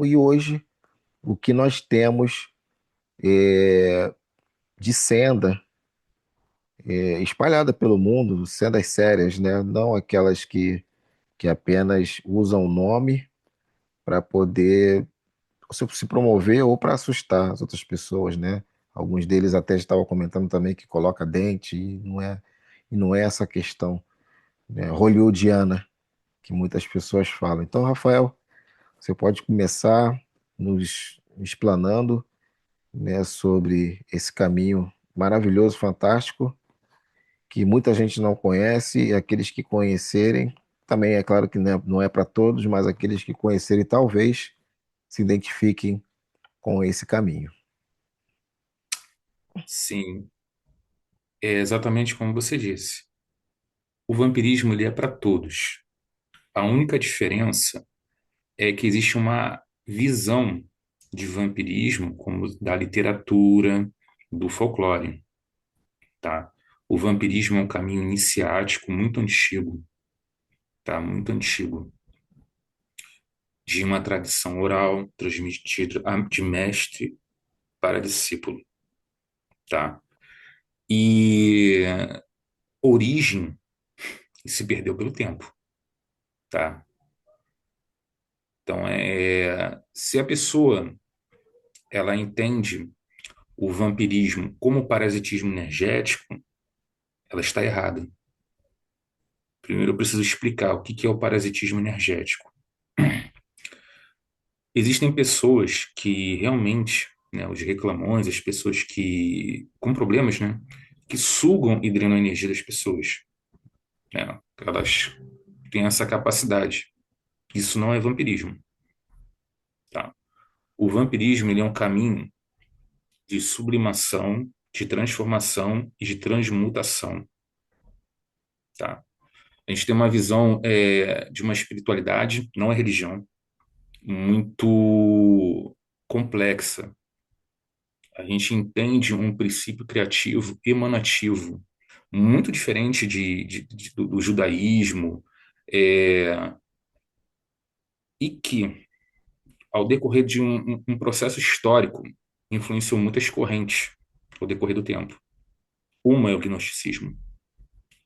E hoje, o que nós temos de senda espalhada pelo mundo, sendas sérias, né? Não aquelas que apenas usam o nome para poder se promover ou para assustar as outras pessoas, né? Alguns deles até estavam comentando também que coloca dente e não é essa questão, né, hollywoodiana que muitas pessoas falam. Então, Rafael, você pode começar nos explanando, né, sobre esse caminho maravilhoso, fantástico, que muita gente não conhece, e aqueles que conhecerem, também é claro que não é para todos, mas aqueles que conhecerem talvez se identifiquem com esse caminho. Sim, é exatamente como você disse. O vampirismo ele é para todos. A única diferença é que existe uma visão de vampirismo como da literatura, do folclore, tá? O vampirismo é um caminho iniciático muito antigo, tá? Muito antigo, de uma tradição oral transmitida de mestre para discípulo, tá? E origem se perdeu pelo tempo, tá? Então, se a pessoa ela entende o vampirismo como parasitismo energético, ela está errada. Primeiro, eu preciso explicar o que é o parasitismo energético. Existem pessoas que realmente, né, os reclamões, as pessoas que com problemas, né, que sugam e drenam a energia das pessoas, né? Elas têm essa capacidade. Isso não é vampirismo, tá? O vampirismo ele é um caminho de sublimação, de transformação e de transmutação, tá? A gente tem uma visão de uma espiritualidade, não é religião, muito complexa. A gente entende um princípio criativo emanativo, muito diferente do judaísmo, é, e que, ao decorrer de um processo histórico, influenciou muitas correntes ao decorrer do tempo. Uma é o gnosticismo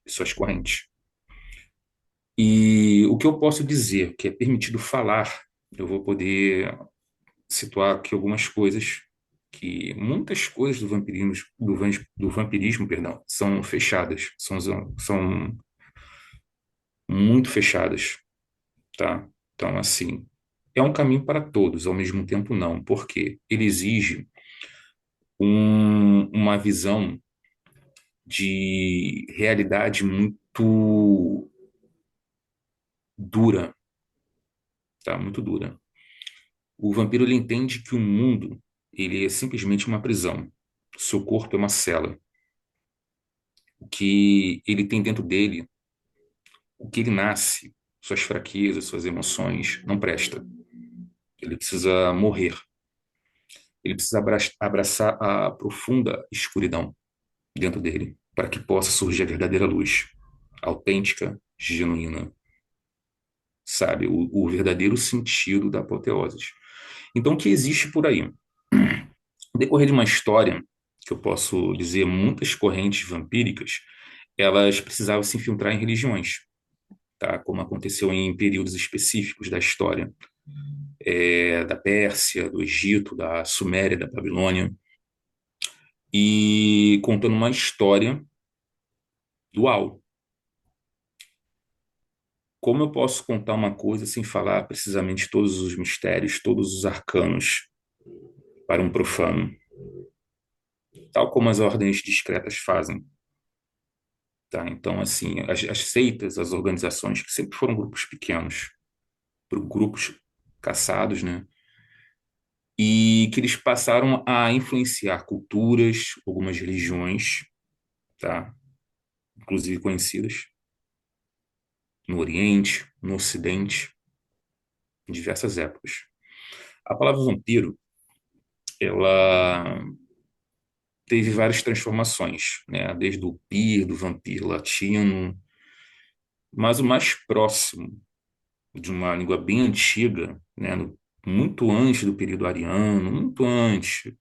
e suas correntes. E o que eu posso dizer, que é permitido falar, eu vou poder situar aqui algumas coisas, que muitas coisas do vampirismo, perdão, são fechadas, são muito fechadas, tá? Então, assim, é um caminho para todos, ao mesmo tempo não, porque ele exige uma visão de realidade muito dura, tá? Muito dura. O vampiro ele entende que o mundo ele é simplesmente uma prisão. Seu corpo é uma cela. O que ele tem dentro dele, o que ele nasce, suas fraquezas, suas emoções, não presta. Ele precisa morrer. Ele precisa abraçar a profunda escuridão dentro dele, para que possa surgir a verdadeira luz, autêntica, genuína, sabe? O verdadeiro sentido da apoteose. Então, o que existe por aí? No decorrer de uma história, que eu posso dizer, muitas correntes vampíricas, elas precisavam se infiltrar em religiões, tá? Como aconteceu em períodos específicos da história, da Pérsia, do Egito, da Suméria, da Babilônia, e contando uma história dual. Como eu posso contar uma coisa sem falar precisamente todos os mistérios, todos os arcanos para um profano, tal como as ordens discretas fazem, tá? Então, assim, as seitas, as organizações, que sempre foram grupos pequenos, grupos caçados, né? E que eles passaram a influenciar culturas, algumas religiões, tá? Inclusive conhecidas no Oriente, no Ocidente, em diversas épocas. A palavra vampiro, ela teve várias transformações, né? Desde o pir, do vampiro latino, mas o mais próximo de uma língua bem antiga, né? muito antes do período ariano, muito antes,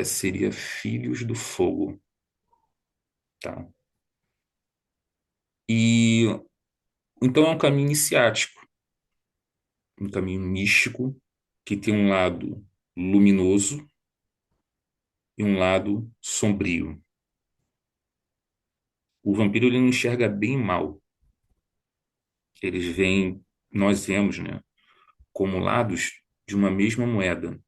seria Filhos do Fogo, tá? E então é um caminho iniciático, um caminho místico que tem um lado luminoso e um lado sombrio. O vampiro ele não enxerga bem e mal. Eles veem, nós vemos, né, como lados de uma mesma moeda,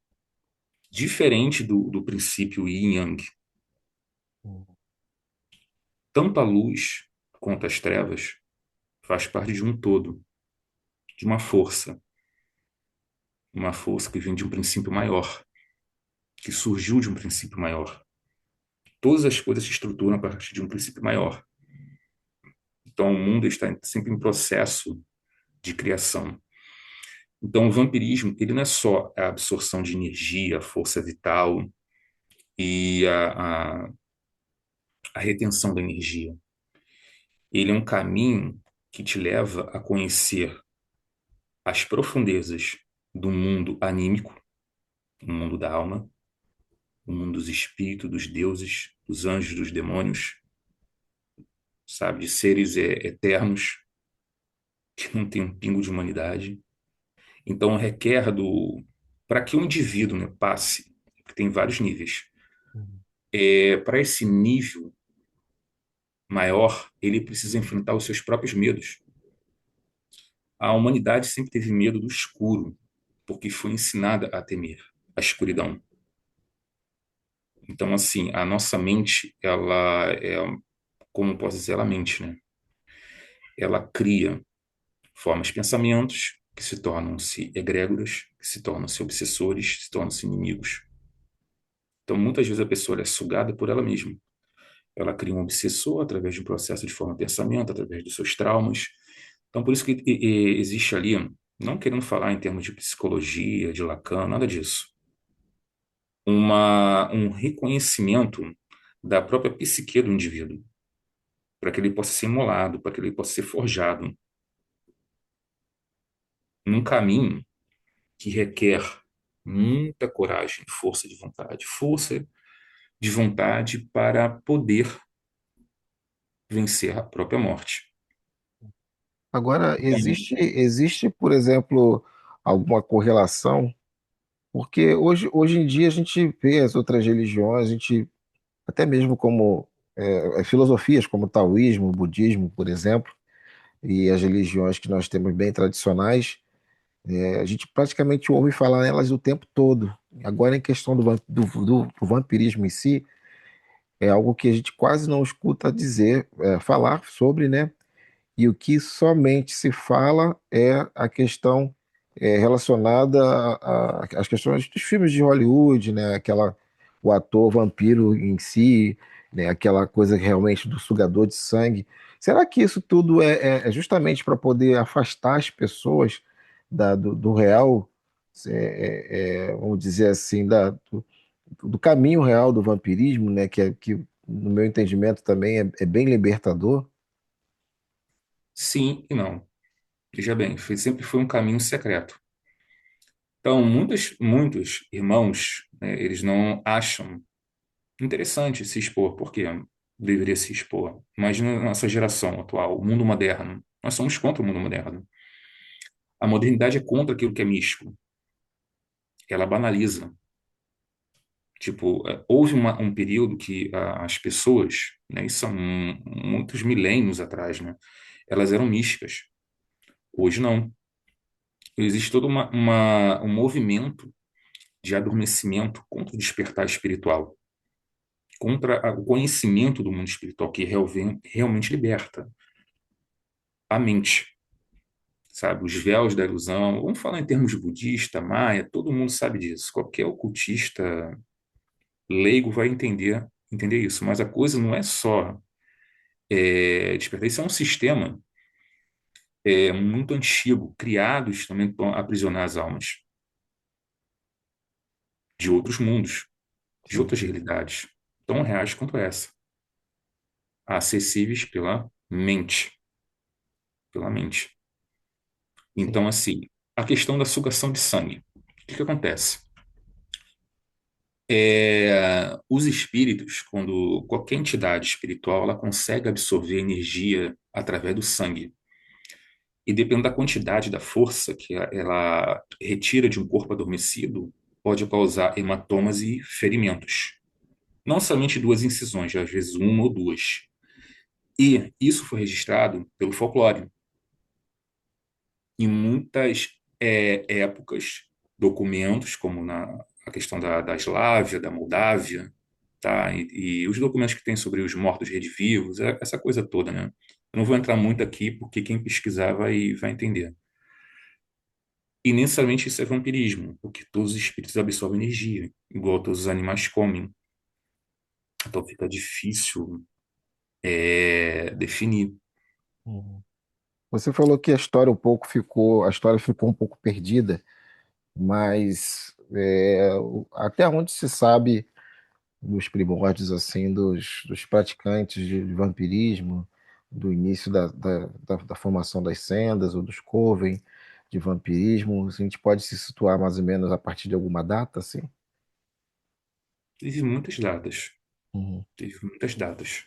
diferente do princípio Yin Yang. Tanto a luz quanto as trevas faz parte de um todo, de uma força que vem de um princípio maior, que surgiu de um princípio maior. Todas as coisas se estruturam a partir de um princípio maior. Então, o mundo está sempre em processo de criação. Então, o vampirismo, ele não é só a absorção de energia, a força vital e a retenção da energia. Ele é um caminho que te leva a conhecer as profundezas do mundo anímico, o mundo da alma, o mundo dos espíritos, dos deuses, dos anjos, dos demônios, sabe, de seres eternos que não tem um pingo de humanidade. Então requer do para que o indivíduo, né, passe, que tem vários níveis, para esse nível maior, ele precisa enfrentar os seus próprios medos. A humanidade sempre teve medo do escuro, porque foi ensinada a temer a escuridão. Então, assim, a nossa mente, ela é, como posso dizer, ela mente, né? Ela cria formas de pensamentos que se tornam-se egrégoras, que se tornam-se obsessores, se tornam-se inimigos. Então, muitas vezes a pessoa é sugada por ela mesma. Ela cria um obsessor através de um processo de forma de pensamento, através dos seus traumas. Então, por isso que existe ali, não querendo falar em termos de psicologia, de Lacan, nada disso, um reconhecimento da própria psique do indivíduo, para que ele possa ser molado, para que ele possa ser forjado num caminho que requer muita coragem, força de vontade para poder vencer a própria morte. Agora, E aí, existe, por exemplo, alguma correlação? Porque hoje em dia a gente vê as outras religiões, a gente, até mesmo como filosofias como o taoísmo, o budismo, por exemplo, e as religiões que nós temos bem tradicionais, a gente praticamente ouve falar nelas o tempo todo. Agora, em questão do vampirismo em si, é algo que a gente quase não escuta dizer, falar sobre, né? E o que somente se fala é a questão relacionada às questões dos filmes de Hollywood, né? O ator vampiro em si, né? Aquela coisa realmente do sugador de sangue. Será que isso tudo é justamente para poder afastar as pessoas do real, vamos dizer assim, do caminho real do vampirismo, né? Que no meu entendimento também é bem libertador? sim e não. Veja bem, sempre foi um caminho secreto. Então, muitos irmãos, né, eles não acham interessante se expor, porque deveria se expor. Imagina a nossa geração atual, o mundo moderno. Nós somos contra o mundo moderno. A modernidade é contra aquilo que é místico. Ela banaliza. Tipo, houve um período que as pessoas, né, isso são muitos milênios atrás, né, elas eram místicas. Hoje não. Existe todo um movimento de adormecimento contra o despertar espiritual, contra o conhecimento do mundo espiritual, que realmente liberta a mente, sabe? Os véus da ilusão. Vamos falar em termos budista, maia, todo mundo sabe disso. Qualquer ocultista leigo vai entender isso. Mas a coisa não é só despertar. Isso é um sistema muito antigo, criado justamente para aprisionar as almas de outros mundos, de Sim. outras realidades, tão reais quanto essa, acessíveis pela mente, pela mente. Sim. Então, assim, a questão da sugação de sangue. que acontece? Os espíritos, quando qualquer entidade espiritual, ela consegue absorver energia através do sangue. E dependendo da quantidade da força que ela retira de um corpo adormecido, pode causar hematomas e ferimentos. Não somente duas incisões, às vezes uma ou duas. E isso foi registrado pelo folclore. Em muitas épocas, documentos, como na a questão da Eslávia, da Moldávia, tá? E os documentos que tem sobre os mortos redivivos, essa coisa toda, né? Eu não vou entrar muito aqui, porque quem pesquisar vai entender. E necessariamente isso é vampirismo, porque todos os espíritos absorvem energia, igual todos os animais comem. Então fica difícil definir. Uhum. Você falou que a história ficou um pouco perdida, mas até onde se sabe dos primórdios assim dos praticantes de vampirismo, do início da formação das sendas ou dos coven de vampirismo, a gente pode se situar mais ou menos a partir de alguma data, assim? Teve muitas datas, Uhum, teve muitas datas.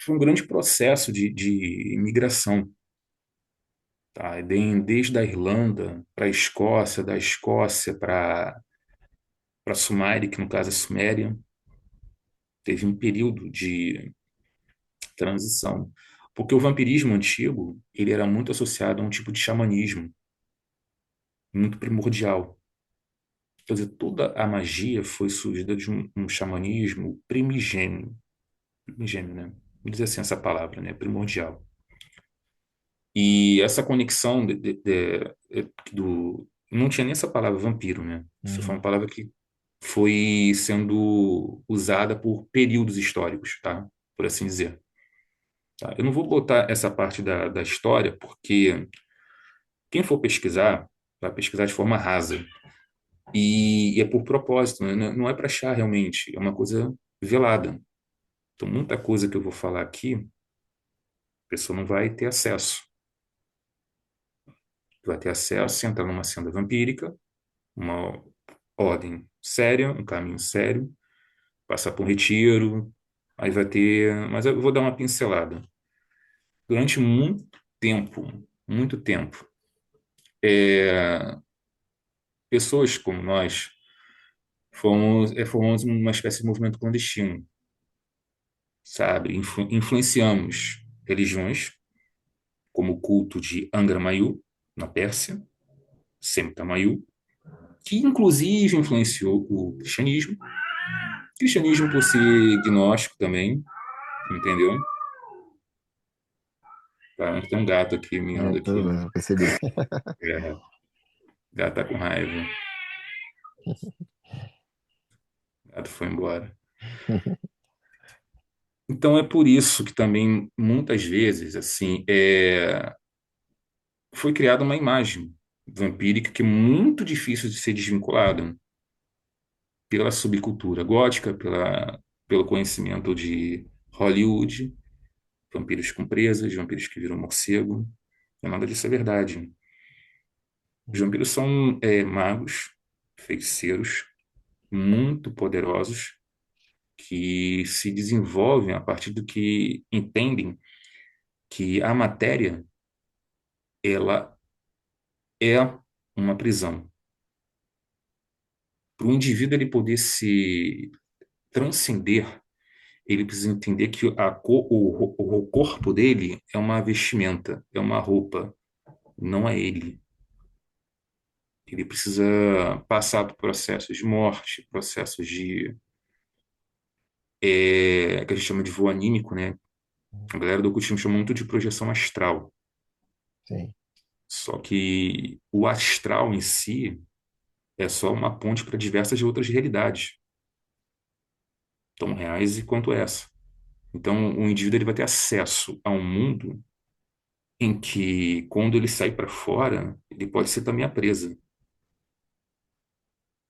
Foi um grande processo de imigração, tá? Desde a Irlanda para a Escócia, da Escócia para Suméria, que no caso é Suméria, teve um período de transição. Porque o vampirismo antigo, ele era muito associado a um tipo de xamanismo, muito primordial. Quer dizer, toda a magia foi surgida de um xamanismo primigênio, né? Vou dizer assim essa palavra, né? Primordial. E essa conexão não tinha nem essa palavra vampiro, né? Isso foi uhum, uma palavra que foi sendo usada por períodos históricos, tá? Por assim dizer. Tá? Eu não vou botar essa parte da história, porque quem for pesquisar, vai pesquisar de forma rasa. E é por propósito, né? Não é para achar realmente, é uma coisa velada. Então, muita coisa que eu vou falar aqui, a pessoa não vai ter acesso. Vai ter acesso se entrar numa senda vampírica, uma ordem séria, um caminho sério, passar por um retiro, aí vai ter. Mas eu vou dar uma pincelada. Durante muito tempo, é, pessoas como nós formamos uma espécie de movimento clandestino, sabe? Influenciamos religiões, como o culto de Angra Mainyu, na Pérsia, Semta Mayu, que inclusive influenciou o cristianismo. Cristianismo por ser gnóstico também, entendeu? Tá, tem um gato aqui miando tudo aqui. bem, eu percebi. É, o gato tá com raiva. O gato foi embora. Então é por isso que também muitas vezes assim foi criada uma imagem vampírica que é muito difícil de ser desvinculada pela subcultura gótica, pelo conhecimento de Hollywood, vampiros com presas, vampiros que viram morcego. E nada disso é verdade. Os vampiros são magos, feiticeiros, muito poderosos, que se desenvolvem a partir do que entendem que a matéria ela é uma prisão. Para o indivíduo ele poder se transcender, ele precisa entender que o corpo dele é uma vestimenta, é uma roupa, não é ele. Ele precisa passar por processos de morte, processos que a gente chama de voo anímico, né? A galera do ocultismo chama muito de projeção astral. Sim. Só que o astral em si é só uma ponte para diversas outras realidades, tão reais quanto essa. Então, o indivíduo ele vai ter acesso a um mundo em que, quando ele sair para fora, ele pode ser também a presa.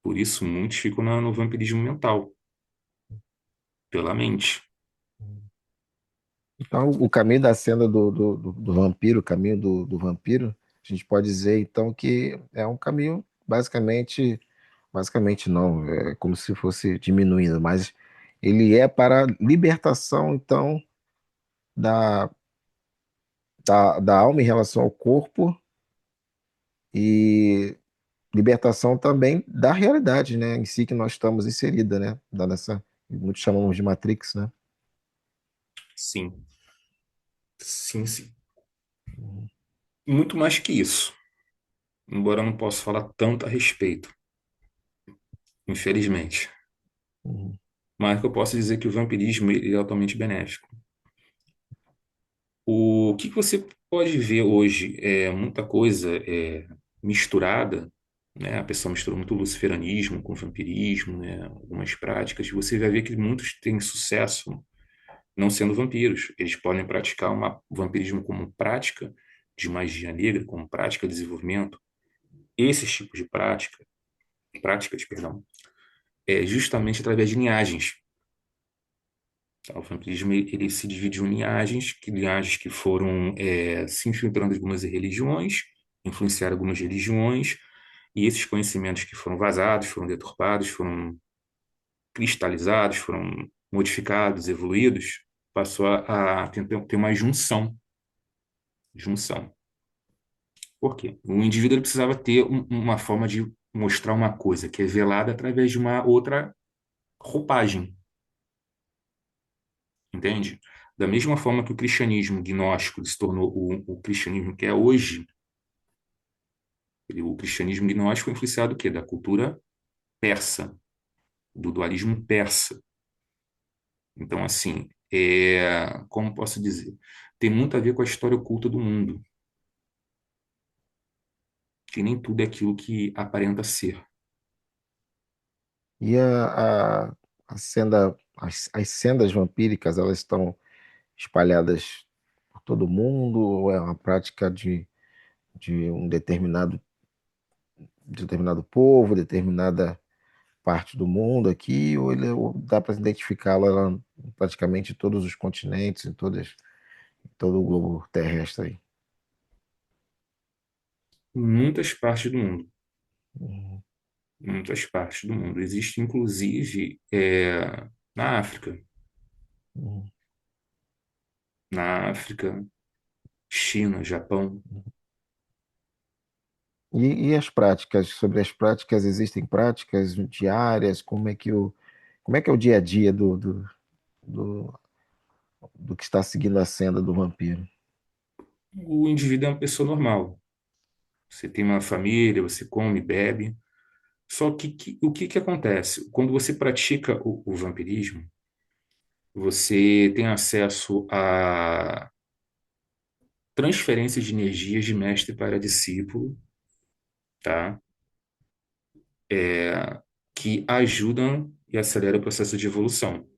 Por isso, muitos ficam no vampirismo mental, pela mente. Então, o caminho da senda do vampiro, o caminho do vampiro, a gente pode dizer então que é um caminho basicamente não, é como se fosse diminuindo, mas ele é para libertação, então, da, da alma em relação ao corpo e libertação também da realidade, né, em si que nós estamos inserida, né, da nessa, muitos chamamos de Matrix, né? Sim, sim, sim. Uhum, Muito mais que isso, embora eu não possa falar tanto a respeito, infelizmente. uhum, Mas eu posso dizer que o vampirismo ele é altamente benéfico. O que que você pode ver hoje é muita coisa misturada, né? A pessoa mistura muito luciferanismo com vampirismo, né? Algumas práticas. Você vai ver que muitos têm sucesso não sendo vampiros. Eles podem praticar o vampirismo como prática de magia negra, como prática de desenvolvimento. Esses tipos de práticas, perdão, é justamente através de linhagens. Tá? O vampirismo ele se divide em linhagens que foram se infiltrando em algumas religiões, influenciaram algumas religiões, e esses conhecimentos que foram vazados, foram deturpados, foram cristalizados, foram modificados, evoluídos, passou a ter uma junção. Por quê? O indivíduo ele precisava ter uma forma de mostrar uma coisa que é velada através de uma outra roupagem, entende? Da mesma forma que o cristianismo gnóstico se tornou o cristianismo que é hoje, o cristianismo gnóstico foi influenciado do quê? Da cultura persa, do dualismo persa. Então, assim, como posso dizer? Tem muito a ver com a história oculta do mundo, que nem tudo é aquilo que aparenta ser. e a senda, as sendas vampíricas, elas estão espalhadas por todo mundo, ou é uma prática de um determinado povo, determinada parte do mundo aqui, ou dá para identificá-la lá praticamente em todos os continentes, em todo o globo terrestre aí. Em muitas partes do mundo. Uhum, Em muitas partes do mundo. Existe, inclusive, na África. uhum. Na África, China, Japão. E as práticas, sobre as práticas, existem práticas diárias? Como é que é o dia a dia do, do que está seguindo a senda do vampiro? O indivíduo é uma pessoa normal. Você tem uma família, você come, bebe. Só que o que que acontece? Quando você pratica o vampirismo, você tem acesso a transferência de energias de mestre para discípulo, tá? Que ajudam e aceleram o processo de evolução.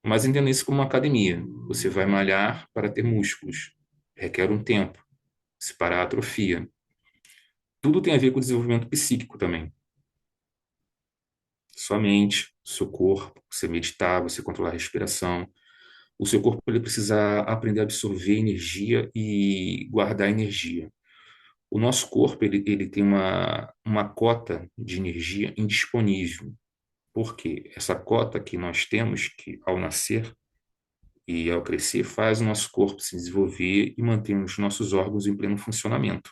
Mas entenda isso como uma academia. Você vai malhar para ter músculos. Requer um tempo. Se parar, atrofia. Tudo tem a ver com o desenvolvimento psíquico também. Sua mente, seu corpo, você meditar, você controlar a respiração. O seu corpo ele precisa aprender a absorver energia e guardar energia. O nosso corpo ele tem uma cota de energia indisponível. Por quê? Essa cota que nós temos, que ao nascer e ao crescer, faz o nosso corpo se desenvolver e manter os nossos órgãos em pleno funcionamento.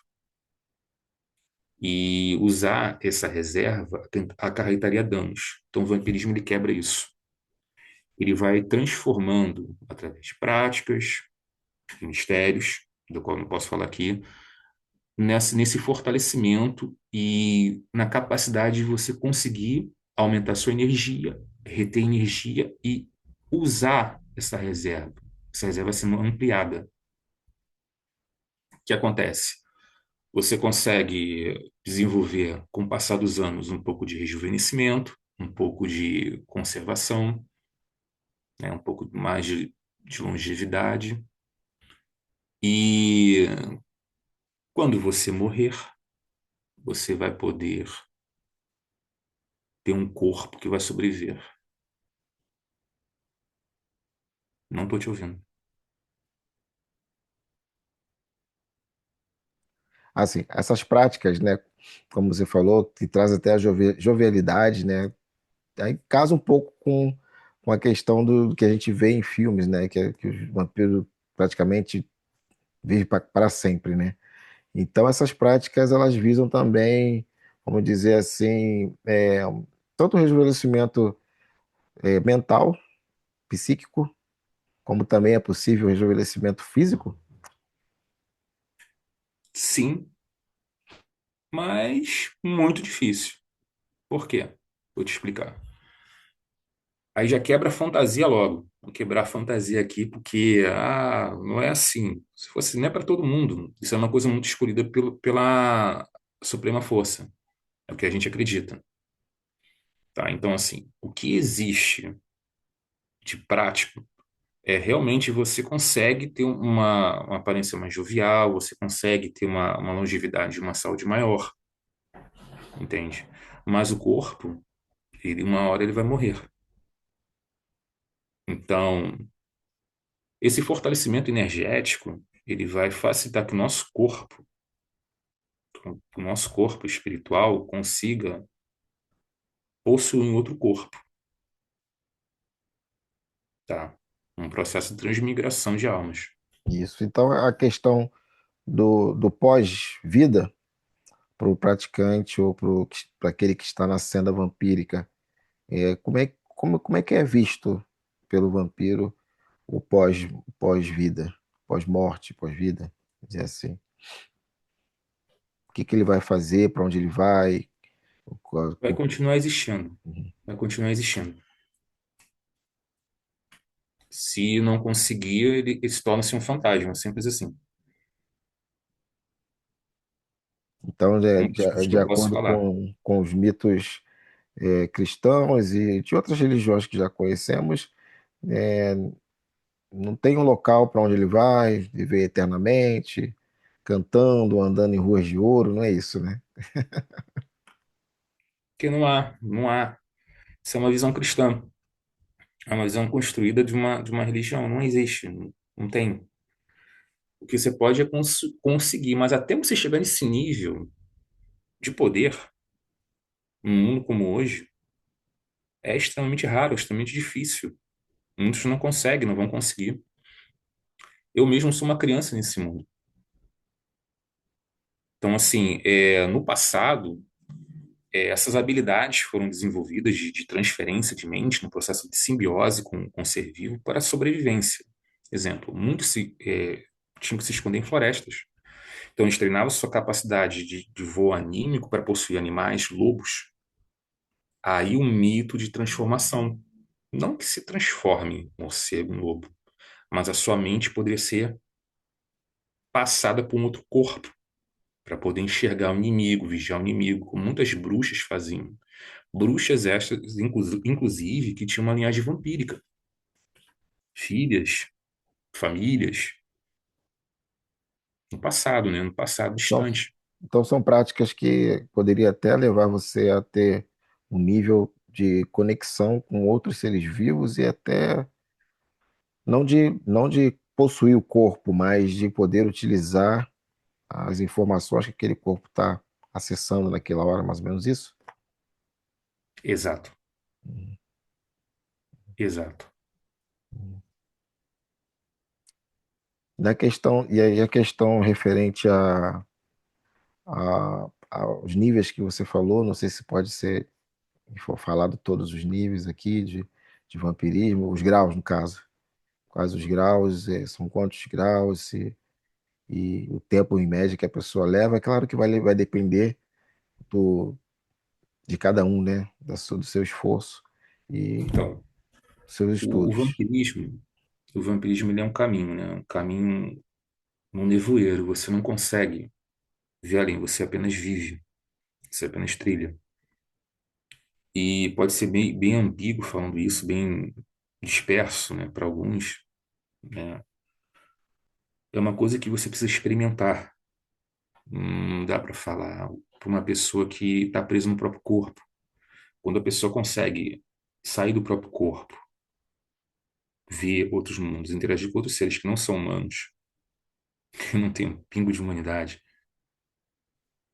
E usar essa reserva acarretaria danos. Então, o vampirismo ele quebra isso. Ele vai transformando, através de práticas, mistérios, do qual eu não posso falar aqui, nesse fortalecimento e na capacidade de você conseguir aumentar sua energia, reter energia e usar essa reserva. Essa reserva sendo ampliada. O que acontece? Você consegue desenvolver, com o passar dos anos, um pouco de rejuvenescimento, um pouco de conservação, né, um pouco mais de longevidade. E quando você morrer, você vai poder ter um corpo que vai sobreviver. Não estou te ouvindo. Assim, essas práticas, né? como você falou, que traz até a jovialidade, né? Aí casa um pouco com a questão do que a gente vê em filmes, né? Que os vampiros praticamente vivem para sempre, né? Então essas práticas elas visam também, vamos dizer assim, tanto o rejuvenescimento mental, psíquico, como também é possível o rejuvenescimento físico. Sim, mas muito difícil. Por quê? Vou te explicar. Aí já quebra a fantasia logo. Vou quebrar a fantasia aqui, porque não é assim. Se fosse, não é para todo mundo. Isso é uma coisa muito escolhida pela Suprema Força. É o que a gente acredita. Tá? Então, assim, o que existe de prático é realmente você consegue ter uma aparência mais jovial, você consegue ter uma longevidade, uma saúde maior, entende? Mas o corpo, uma hora ele vai morrer. Então, esse fortalecimento energético, ele vai facilitar que o nosso corpo espiritual consiga possuir um outro corpo, tá? Um processo de transmigração de almas. Isso. Então a questão do pós-vida para o praticante ou para aquele que está na senda vampírica, como é que é visto pelo vampiro o pós-vida, pós-morte, pós-vida, dizer assim. O que que ele vai fazer, para onde ele vai, Vai continuar existindo, Uhum. vai continuar existindo. Se não conseguir, ele se torna-se um fantasma, simples assim. Então, Muitas coisas que de eu posso acordo falar. com os mitos cristãos e de outras religiões que já conhecemos, é, não tem um local para onde ele vai viver eternamente, cantando, andando em ruas de ouro, não é isso, né? Porque não há. Isso é uma visão cristã. É uma visão construída de uma religião. Não existe, não tem. O que você pode é conseguir, mas até você chegar nesse nível de poder, num mundo como hoje, é extremamente raro, extremamente difícil. Muitos não conseguem, não vão conseguir. Eu mesmo sou uma criança nesse mundo. Então, assim, no passado, essas habilidades foram desenvolvidas de transferência de mente, no processo de simbiose com o ser vivo, para a sobrevivência. Exemplo, muitos tinham que se esconder em florestas. Então, eles treinavam sua capacidade de voo anímico para possuir animais, lobos. Aí o mito de transformação. Não que se transforme um morcego, um lobo, mas a sua mente poderia ser passada por um outro corpo para poder enxergar o inimigo, vigiar o inimigo, como muitas bruxas faziam. Bruxas estas, inclusive, que tinham uma linhagem vampírica. Filhas, famílias, no passado, né? No passado Então, distante. então são práticas que poderia até levar você a ter um nível de conexão com outros seres vivos e até não de possuir o corpo, mas de poder utilizar as informações que aquele corpo está acessando naquela hora, mais ou menos isso? Exato, Uhum. exato. Na questão, e aí a questão referente aos níveis que você falou, não sei se pode ser falado todos os níveis aqui de vampirismo, os graus, no caso. Quais os graus, são quantos graus, e o tempo em média que a pessoa leva. É claro que vai depender do, de cada um, né? Do seu esforço e Então, dos seus o estudos. vampirismo, o vampirismo ele é um caminho, né? Um caminho num nevoeiro. Você não consegue ver além, você apenas vive, você apenas trilha. E pode ser bem ambíguo falando isso, bem disperso, né, para alguns, né? É uma coisa que você precisa experimentar. Não dá para falar para uma pessoa que está presa no próprio corpo. Quando a pessoa consegue sair do próprio corpo, ver outros mundos, interagir com outros seres que não são humanos, que não têm um pingo de humanidade,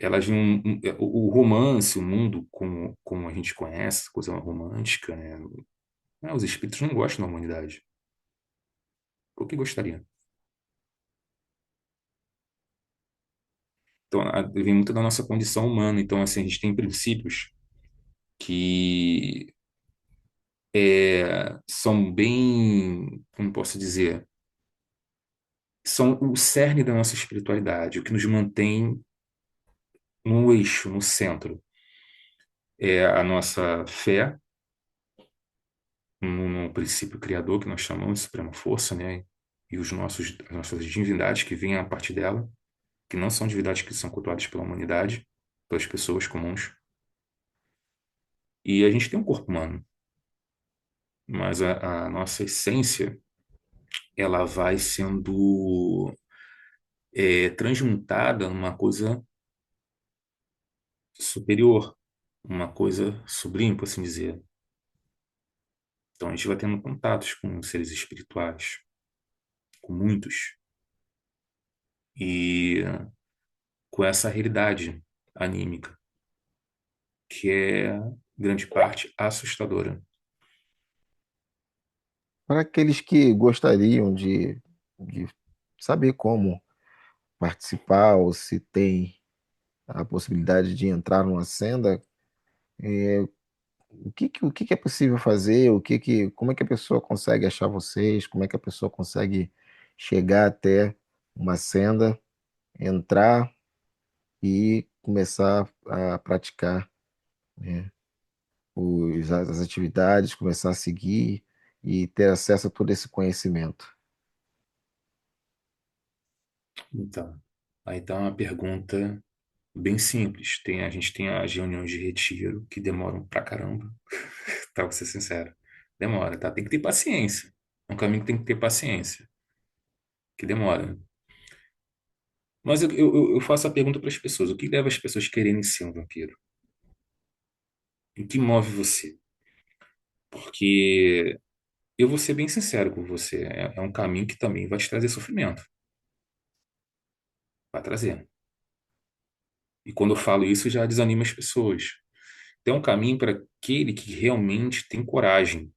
elas não, o romance, o mundo como a gente conhece, coisa romântica, né? Os espíritos não gostam da humanidade. Por que gostaria? Então, vem muito da nossa condição humana. Então, assim, a gente tem princípios que são bem, como posso dizer, são o cerne da nossa espiritualidade, o que nos mantém no eixo, no centro. É a nossa fé no princípio criador, que nós chamamos de suprema força, né? E as nossas divindades que vêm a partir dela, que não são divindades que são cultuadas pela humanidade, pelas pessoas comuns. E a gente tem um corpo humano, mas a nossa essência, ela vai sendo transmutada numa coisa superior, uma coisa sublime, por assim dizer. Então a gente vai tendo contatos com seres espirituais, com muitos, e com essa realidade anímica, que é, grande parte, assustadora. Para aqueles que gostariam de saber como participar ou se tem a possibilidade de entrar numa senda, o que que é possível fazer? Como é que a pessoa consegue achar vocês? Como é que a pessoa consegue chegar até uma senda, entrar e começar a praticar, né, as atividades, começar a seguir e ter acesso a todo esse conhecimento? Então, aí tá uma pergunta bem simples. A gente tem as reuniões de retiro que demoram pra caramba, pra ser sincero. Demora, tá? Tem que ter paciência. É um caminho que tem que ter paciência, que demora. Mas eu faço a pergunta para as pessoas: o que leva as pessoas a quererem ser um vampiro? O que move você? Porque eu vou ser bem sincero com você, é um caminho que também vai te trazer sofrimento. Vai trazer. E quando eu falo isso, já desanima as pessoas. Tem um caminho para aquele que realmente tem coragem.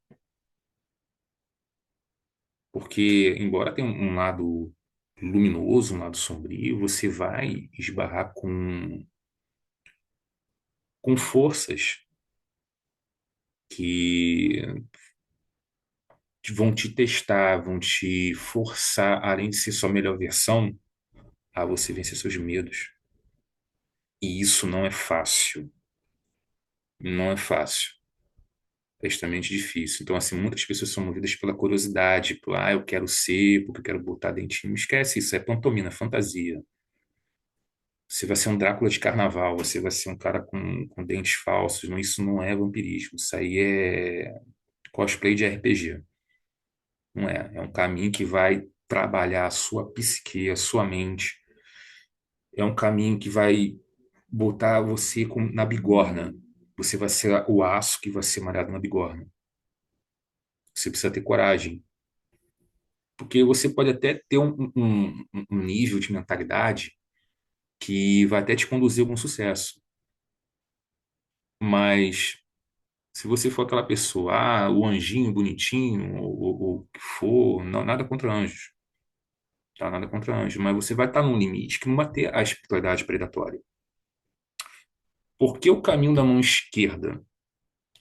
Porque, embora tenha um lado luminoso, um lado sombrio, você vai esbarrar com forças que vão te testar, vão te forçar, além de ser sua melhor versão, a você vencer seus medos. E isso não é fácil. Não é fácil. É extremamente difícil. Então, assim, muitas pessoas são movidas pela curiosidade, por, eu quero ser, porque eu quero botar dentinho. Esquece isso, é pantomima, é fantasia. Você vai ser um Drácula de carnaval, você vai ser um cara com dentes falsos. Não, isso não é vampirismo, isso aí é cosplay de RPG. Não é. É um caminho que vai trabalhar a sua psique, a sua mente. É um caminho que vai botar você na bigorna. Você vai ser o aço que vai ser malhado na bigorna. Você precisa ter coragem. Porque você pode até ter um nível de mentalidade que vai até te conduzir a algum sucesso. Mas se você for aquela pessoa, o anjinho bonitinho, ou o que for, não, nada contra anjos, tá? Nada contra anjos, mas você vai estar num limite que não vai ter a espiritualidade predatória. Por que o caminho da mão esquerda?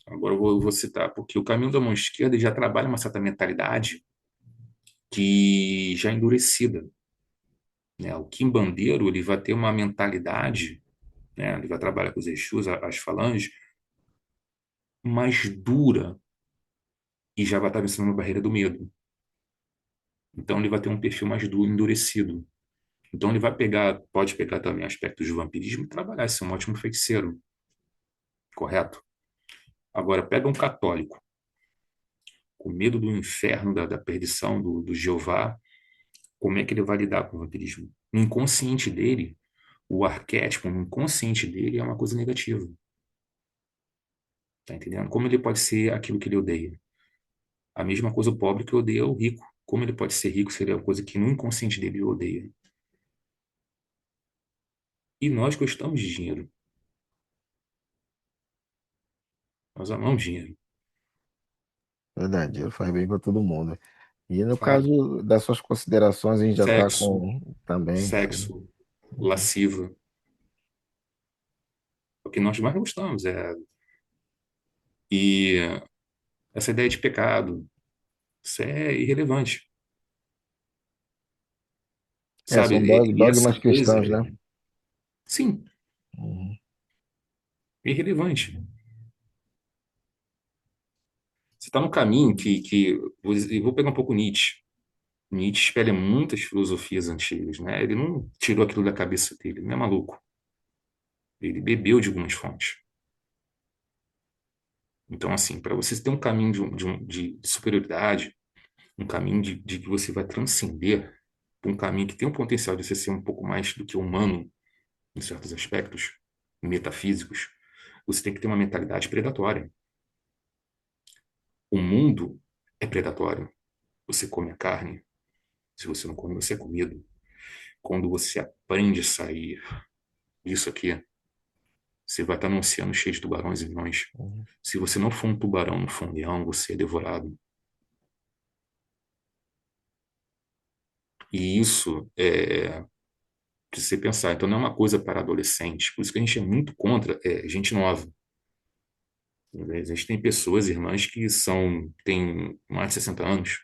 Agora eu vou citar, porque o caminho da mão esquerda já trabalha uma certa mentalidade que já é endurecida, né? O quimbandeiro, ele vai ter uma mentalidade, né? Ele vai trabalhar com os Exus, as falanges, mais dura e já vai estar vencendo a barreira do medo. Então ele vai ter um perfil mais duro, endurecido. Então ele vai pegar, pode pegar também aspectos de vampirismo e trabalhar, ser um ótimo feiticeiro, correto? Agora, pega um católico, com medo do inferno, da perdição, do Jeová, como é que ele vai lidar com o vampirismo? No inconsciente dele, o arquétipo, no inconsciente dele é uma coisa negativa. Tá entendendo? Como ele pode ser aquilo que ele odeia? A mesma coisa o pobre que odeia o rico. Como ele pode ser rico seria uma coisa que no inconsciente dele ele odeia. E nós gostamos de dinheiro. Nós amamos dinheiro. Verdade, ele faz bem para todo mundo. E no Faz. caso das suas considerações, a gente já está Sexo, com também, sim. sexo, lasciva. O que nós mais gostamos é. E essa ideia de pecado, isso é irrelevante, É, sabe? são E essa dogmas coisa, cristãos, né? sim, Uhum. é irrelevante. Você está no caminho eu vou pegar um pouco Nietzsche. Nietzsche espelha muitas filosofias antigas, né? Ele não tirou aquilo da cabeça dele, ele não é maluco. Ele bebeu de algumas fontes. Então, assim, para você ter um caminho de superioridade, um caminho de que você vai transcender, um caminho que tem um potencial de você ser um pouco mais do que humano em certos aspectos metafísicos, você tem que ter uma mentalidade predatória. O mundo é predatório. Você come a carne, se você não come, você é comido. Quando você aprende a sair disso aqui, você vai estar num oceano cheio de tubarões e leões. Uhum. Se você não for um tubarão, não for um leão, você é devorado. E isso é de você pensar. Então, não é uma coisa para adolescentes. Por isso que a gente é muito contra gente nova. A gente tem pessoas, irmãs, têm mais de 60 anos.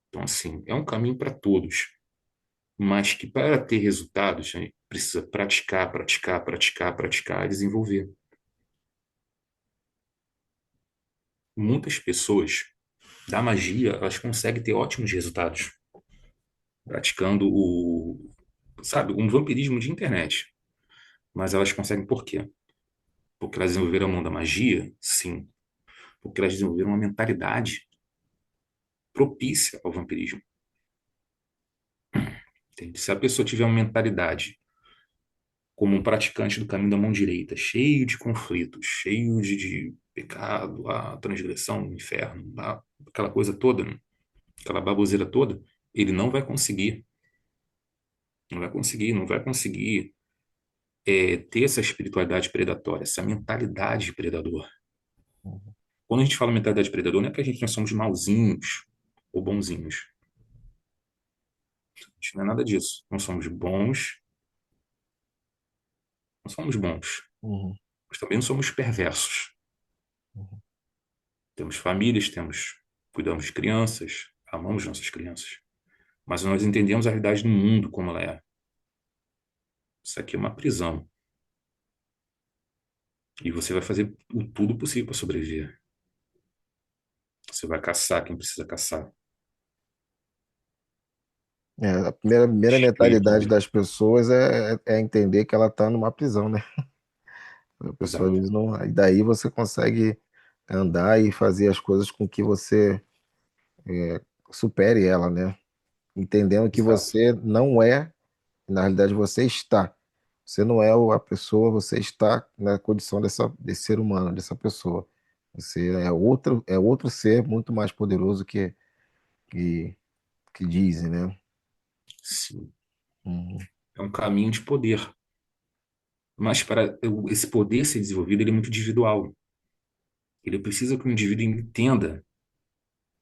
Então, assim, é um caminho para todos. Mas que para ter resultados, a gente precisa praticar, praticar, praticar, praticar e desenvolver. Muitas pessoas da magia, elas conseguem ter ótimos resultados praticando sabe, um vampirismo de internet. Mas elas conseguem por quê? Porque elas desenvolveram a mão da magia? Sim. Porque elas desenvolveram uma mentalidade propícia ao vampirismo. Entende? Se a pessoa tiver uma mentalidade como um praticante do caminho da mão direita, cheio de conflitos, cheio de pecado, a transgressão, o inferno, aquela coisa toda, né? Aquela baboseira toda, ele não vai conseguir, não vai conseguir ter essa espiritualidade predatória, essa mentalidade de predador. Uhum. Quando a gente fala mentalidade de predador, não é que nós somos mauzinhos ou bonzinhos. A gente não é nada disso. Nós somos bons, não somos bons, Uhum. mas também não somos perversos. Uhum. Temos famílias, cuidamos de crianças, amamos nossas crianças, mas nós entendemos a realidade do mundo como ela é. Isso aqui é uma prisão e você vai fazer o tudo possível para sobreviver. Você vai caçar quem precisa caçar. É, a primeira mentalidade Espírito, das pessoas é entender que ela está numa prisão, né? A pessoa às exato. vezes não. E daí você consegue andar e fazer as coisas com que você supere ela, né? Entendendo que Exato. você não é, na realidade você está. Você não é a pessoa, você está na condição desse ser humano, dessa pessoa. Você é outro ser muito mais poderoso que, que dizem, né? Sim, Uhum. é um caminho de poder. Mas para esse poder ser desenvolvido, ele é muito individual. Ele precisa que o indivíduo entenda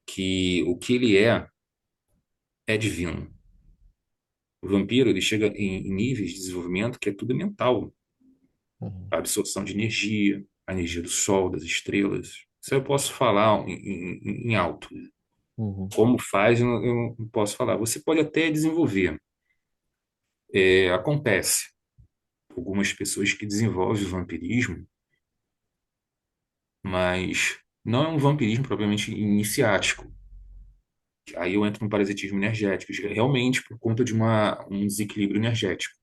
que o que ele é divino. O vampiro, ele chega em níveis de desenvolvimento que é tudo mental. Uhum. A absorção de energia, a energia do sol, das estrelas. Isso eu posso falar em alto. Uhum. Como faz, eu não posso falar. Você pode até desenvolver. Acontece. Algumas pessoas que desenvolvem o vampirismo, mas não é um vampirismo propriamente iniciático. Aí eu entro no parasitismo energético, realmente por conta de um desequilíbrio energético.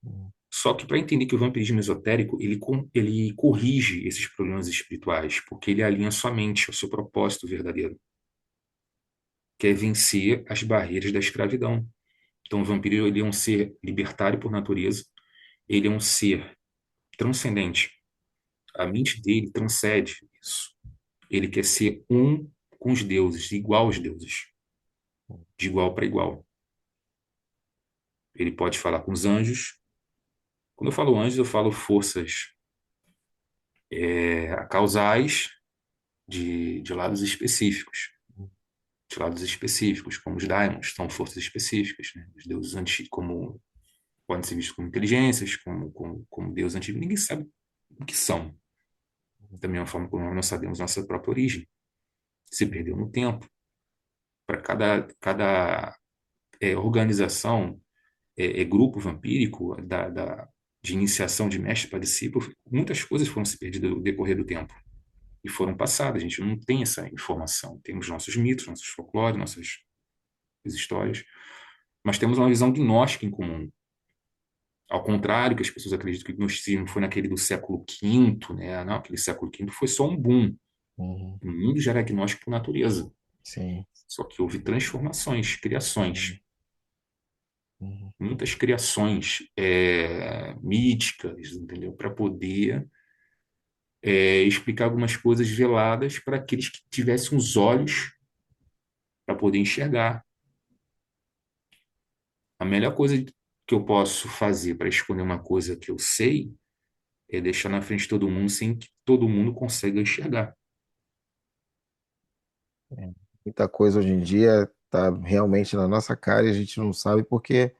Uhum. Só que para entender que o vampirismo esotérico, ele corrige esses problemas espirituais, porque ele alinha sua mente ao seu propósito verdadeiro, que é vencer as barreiras da escravidão. Então, o vampiro ele é um ser libertário por natureza, ele é um ser transcendente. A mente dele transcende isso. Ele quer ser um com os deuses, igual aos deuses, de igual para igual. ele pode falar com os anjos. Quando eu falo anjos, eu falo forças causais de lados específicos. De lados específicos, como os daimons, são forças específicas, né? Os deuses antigos, como podem ser vistos como inteligências, como deuses antigos, ninguém sabe o que são. Da mesma forma como nós sabemos nossa própria origem. Se perdeu no tempo. Para cada organização, grupo vampírico, de iniciação de mestre para discípulo, muitas coisas foram se perdidas no decorrer do tempo. E foram passadas. A gente não tem essa informação. Temos nossos mitos, nossos folclores, nossas histórias, mas temos uma visão gnóstica em comum. Ao contrário, que as pessoas acreditam que o gnosticismo foi naquele do século V, né? Não, aquele século V foi só um boom. Uhum. O mundo já era gnóstico por natureza. Sim. Só que houve transformações, criações, Uhum. Uhum. muitas criações míticas, entendeu? Para poder explicar algumas coisas veladas para aqueles que tivessem os olhos para poder enxergar. A melhor coisa que eu posso fazer para esconder uma coisa que eu sei é deixar na frente de todo mundo sem que todo mundo consiga enxergar. É. Muita coisa hoje em dia está realmente na nossa cara e a gente não sabe porque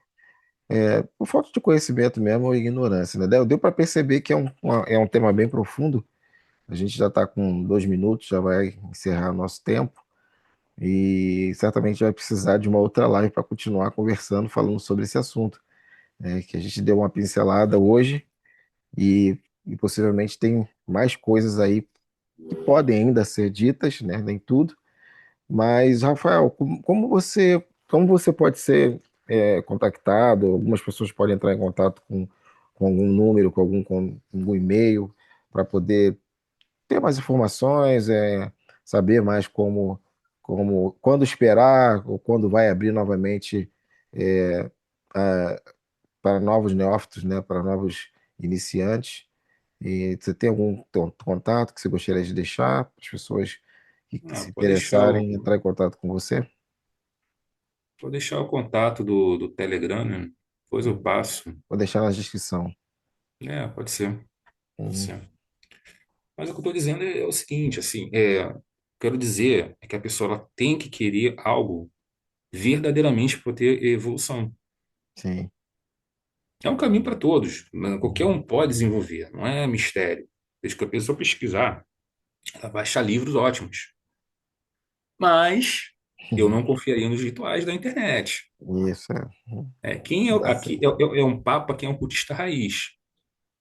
por falta de conhecimento mesmo ou ignorância, né? Deu para perceber que é um tema bem profundo. A gente já está com 2 minutos, já vai encerrar nosso tempo e certamente vai precisar de uma outra live para continuar conversando, falando sobre esse assunto, né? Que a gente deu uma pincelada hoje e possivelmente tem mais coisas aí que podem ainda ser ditas, né? Nem tudo. Mas, Rafael, como você pode ser contactado? Algumas pessoas podem entrar em contato com algum número, com algum e-mail, para poder ter mais informações, saber mais quando esperar, ou quando vai abrir novamente é, a- para novos neófitos, né, para novos iniciantes. E você tem algum contato que você gostaria de deixar para as pessoas que Ah, se interessarem em entrar em contato com você? pode deixar o contato do Telegram, né? Depois eu Uhum. passo. Vou deixar na descrição. Pode ser, pode Uhum. ser. Mas o que eu estou dizendo é o seguinte, assim, quero dizer é que a pessoa ela tem que querer algo verdadeiramente para ter evolução. Sim. É um caminho para todos, né? Qualquer Uhum. um pode desenvolver, não é mistério. Desde que a pessoa pesquisar, ela vai achar livros ótimos. Mas eu não confiaria nos rituais da internet. Isso, é. Quem é Tá aqui certo. é um papa, quem é um cultista raiz,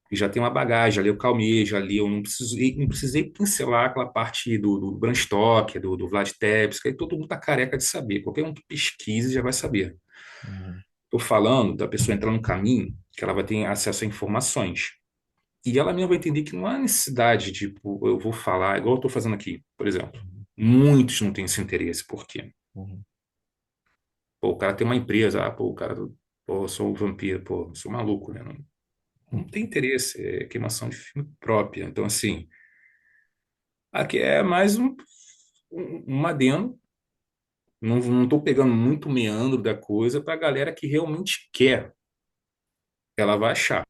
que já tem uma bagagem, já leu Calmei, já leu, não precisei pincelar aquela parte do Bram Stoker, do Vlad Tepes, que aí todo mundo está careca de saber. Qualquer um que pesquise já vai saber. Uhum. Estou falando da pessoa entrar num caminho que ela vai ter acesso a informações. E ela mesma vai entender que não há necessidade de, tipo, eu vou falar, igual eu estou fazendo aqui, por exemplo. Muitos não têm esse interesse. Por quê? Uhum. Pô, o cara tem uma empresa, pô, o cara, pô, eu sou um vampiro, pô, eu sou maluco, né? Não tem interesse, é queimação de filme própria. Então, assim, aqui é mais um adendo. Não estou pegando muito meandro da coisa para a galera que realmente quer. Ela vai achar.